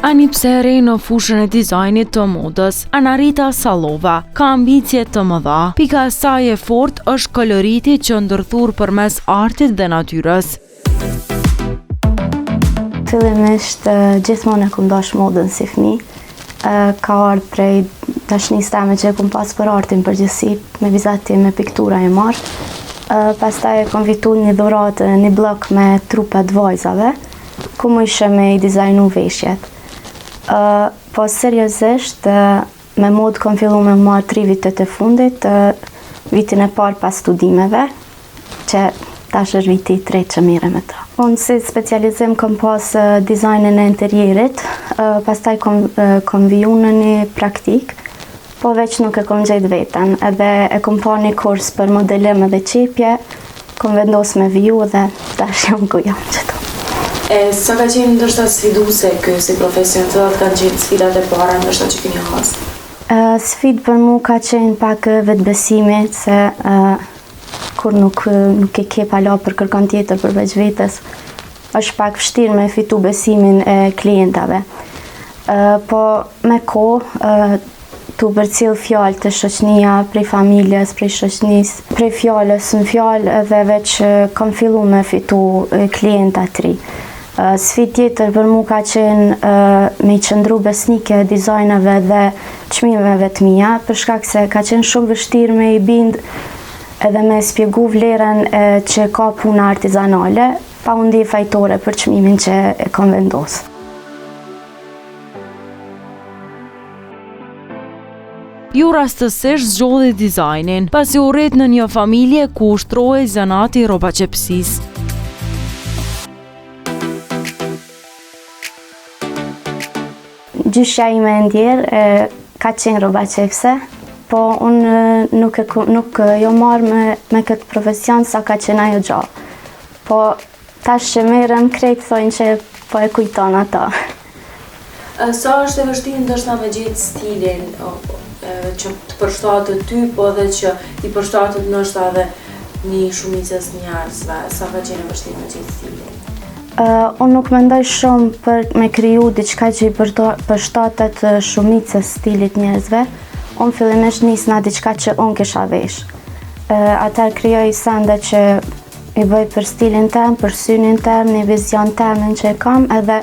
Ani pse e re në fushën e dizajnit të modës, Anarita Sallova ka ambicje të mëdha. Pika e saj e fortë është koloriti që ndërthur përmes artit dhe natyrës. Fillimisht gjithmonë e kum dash modën si fëmijë. Ka ardhur prej dashnisë time që e kum pas për artin përgjithësi, me vizati me piktura e marrë. Pastaj e kom fitu një dhuratë, një blok me trupat vajzave, ku më ishe me i dizajnu veshjet. Po seriozisht, me modë kom fillu me marrë 3 vitet e fundit, vitin e parë pas studimeve, që tash është viti i tretë që mire me ta. Unë si specializim kom pas dizajnin e interierit, pastaj kom viju në një praktik, po veç nuk e kom gjetë veten, edhe e kom pa një kurs për modelim edhe qepje, kom vendos me viju dhe tash jam ku jam qëto. Sa ka qenë ndoshta sfiduse ky si profesion, cilat kanë qenë sfidat e para ndoshta që keni hasë? Sfidë për mu ka qenë pak vetbesimi, se kur nuk e ke pala për kërkon tjetër përveç vetes, është pak vështirë me fitu besimin e klientave. Po me kohë, tu përcjell fjalë të shoqënia, prej familjes, prej shoqënisë, prej fjalës në fjalë dhe veç kam fillu me fitu klienta të ri. Sfidë tjetër për mu ka qenë me i qëndru besnike dizajnave dhe çmimeve të mia, për shkak se ka qenë shumë vështirë me i bind edhe me spjegu vlerën që ka puna artizanale, pa u ndi fajtore për çmimin që e kam vendosur. Ju rastësisht zgjodhi dizajnin, pasi u rrit në një familje ku ushtrohej zanati rrobaçepsisë. Gjyshja ime e ndjerë ka qenë rrobaçepse, po unë nuk jo marrë me këtë profesion sa ka qenë ajo gjallë. Po tash që merrem krejt thojnë që po e kujton ata. Sa është e vështirë ndoshta me gjetë stilin që të përshtatet ty, po edhe që i përshtatet ndoshta edhe një shumicës njerëzve, sa ka qenë e vështirë me gjetë stilin? Unë nuk mendoj shumë për me kriju diçka që i përshtatet shumicës stilit njerëzve. Unë fillimisht nisna diçka që unë kisha vesh. Atëherë krijoj sende që i bëj për stilin tem, për synin tem, një vizion temin që e kam, edhe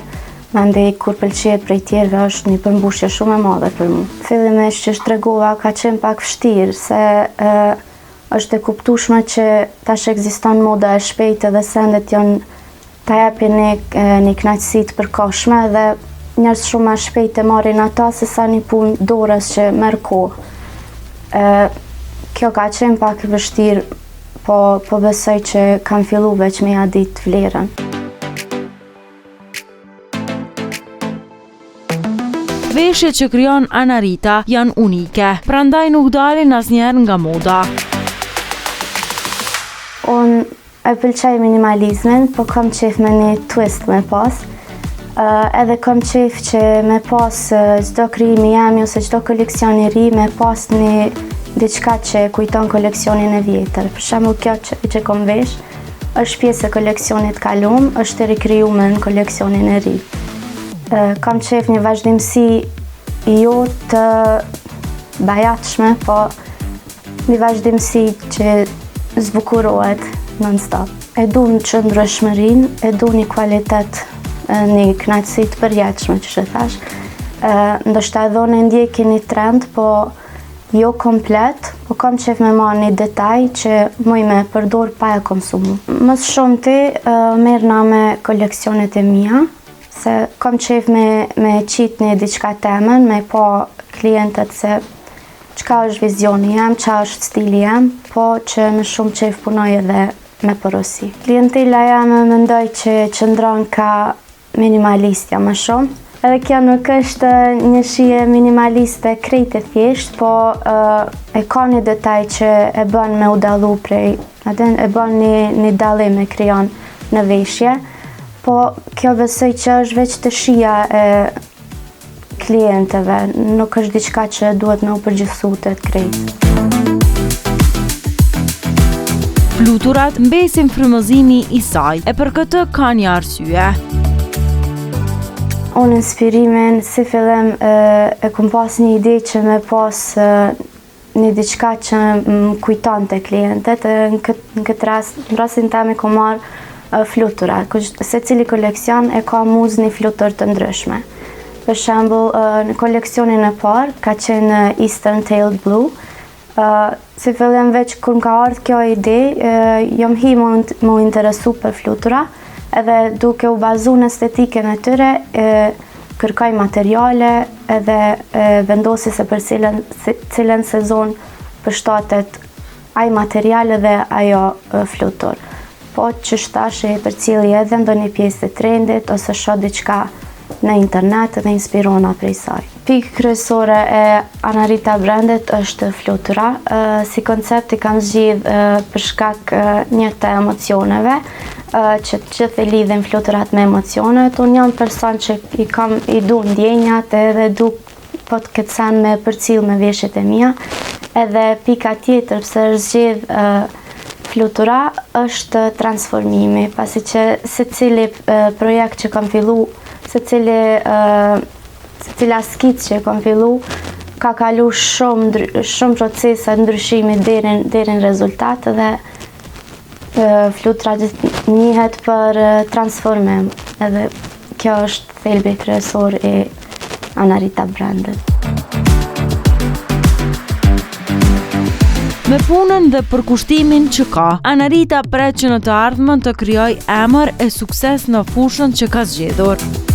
mandej kur pëlqejet prej tjerëve është një përmbushje shumë e madhe për mu. Fillimisht që shtregova ka qenë pak vështirë, se është e kuptueshme që tash ekziston moda e shpejtë dhe sendet janë ta japin një kënaqësi të përkohshme dhe njerëz shumë më shpejt e marrin ata se sa një punë dorës që merr kohë. Kjo ka qenë pak e vështirë, po besoj që kam fillu veç me ja ditë vlerën. Veshjet që krijon Anarita janë unike, prandaj nuk dalin asnjëherë nga moda. Unë e pëlqej minimalizmin, po kam qef me një twist me pas. Edhe kam qef që me pas çdo krijimi jam ose çdo koleksion i ri me pas një diçka që kujton koleksionin e vjetër. Për shembull kjo që kam vesh është pjesë e koleksionit kalum, është e rikrijuar në koleksionin e ri. Kam qef një vazhdimsi jo të bajatshme, po një vazhdimsi që zbukurohet non-stop. E du në qëndrueshmërinë, e du një kvalitet, një kënaqësi të përjetshme që she thash. Ndoshta edhe unë ndjeki një trend, po jo komplet, po kam qef me marrë një detaj që muj me përdor pa e konsumu. Më shumti merrna me koleksionet e mia, se kam qef me qit një diçka temen, me pa klientët se çka është vizioni jam, çka është stili jam, po që më shumë qef punoj edhe me porosi. Klientela jame mendoj që qëndron ka minimalistja më shumë. Edhe kjo nuk është një shije minimaliste krejt e thjesht, po e ka një detaj që e bën me u dallu prej, e bën një dallim e krijon në veshje, po kjo besoj që është veç të shija e klientëve, nuk është diçka që duhet me u përgjithësu të krejt. Fluturat mbesin frymëzimi i saj, e për këtë ka një arsye. Unë inspirimin si fillim e kom pas një ide që me pas një diçka që më kujton të klientet. Në këtë rast, në rastin temi kom marrë flutura. Se cili koleksion e ka muzë një flutur të ndryshme. Për shembull, në koleksionin e parë ka qenë Eastern Tailed Blue. Si fillim veç kur më ka ardhur kjo ide, jam hi më interesu për flutura, edhe duke u bazu në estetikën e tyre, kërkoj materiale edhe vendosi se për cilën sezon përshtatet ai material dhe ajo flutur. Po që shtash e përcjellje edhe ndonjë pjesë të trendit ose shoh diçka në internet dhe inspirona prej saj. Pikë kryesore e Anarita brandit është flutura. Si koncept i kam zgjidh për shkak një të emocioneve, që të gjithë e lidhin fluturat me emocionet. Unë jam person që i du ndjenjat edhe du po të këtë sen me përcjell me veshjet e mia. Edhe pika tjetër pse është zgjedh flutura është transformimi, pasi që secili projekt që kam fillu, secila skic që kam fillu, ka kalu shumë procesa ndryshimi deri në rezultat dhe flutura njihet për transformim, edhe kjo është thelbi kryesor i Anarita brandit. Me punën dhe përkushtimin që ka, Anarita pret që në të ardhmen të krijojë emër e sukses në fushën që ka zgjedhur.